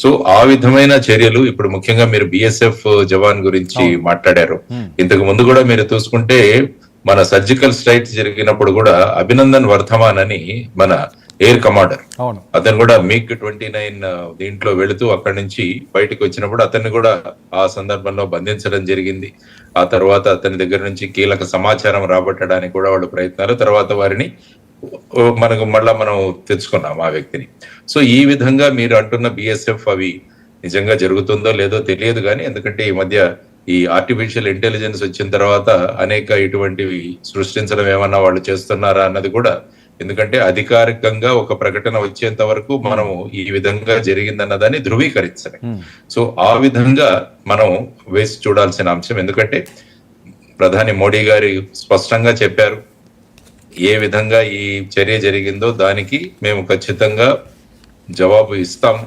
So ఆ విధమైన చర్యలు ఇప్పుడు ముఖ్యంగా మీరు బిఎస్ఎఫ్ జవాన్ గురించి మాట్లాడారు. ఇంతకు ముందు కూడా మీరు చూసుకుంటే మన సర్జికల్ స్ట్రైక్ జరిగినప్పుడు కూడా అభినందన్ వర్ధమాన్ అని మన ఎయిర్ కమాండర్, అతను కూడా మిగ్ 29 దీంట్లో వెళుతూ అక్కడి నుంచి బయటకు వచ్చినప్పుడు అతన్ని కూడా ఆ సందర్భంలో బంధించడం జరిగింది. ఆ తర్వాత అతని దగ్గర నుంచి కీలక సమాచారం రాబట్టడానికి కూడా వాళ్ళు ప్రయత్నాలు, తర్వాత వారిని మనం తెచ్చుకున్నాం ఆ వ్యక్తిని. సో ఈ విధంగా మీరు అంటున్న బిఎస్ఎఫ్ అవి నిజంగా జరుగుతుందో లేదో తెలియదు కానీ, ఎందుకంటే ఈ మధ్య ఈ ఆర్టిఫిషియల్ ఇంటెలిజెన్స్ వచ్చిన తర్వాత అనేక ఇటువంటివి సృష్టించడం ఏమన్నా వాళ్ళు చేస్తున్నారా అన్నది కూడా, ఎందుకంటే అధికారికంగా ఒక ప్రకటన వచ్చేంత వరకు మనము ఈ విధంగా జరిగిందన్నదాన్ని ధృవీకరించాలి. సో ఆ విధంగా మనం వేసి చూడాల్సిన అంశం. ఎందుకంటే ప్రధాని మోడీ గారి స్పష్టంగా చెప్పారు, ఏ విధంగా ఈ చర్య జరిగిందో దానికి మేము ఖచ్చితంగా జవాబు ఇస్తాము.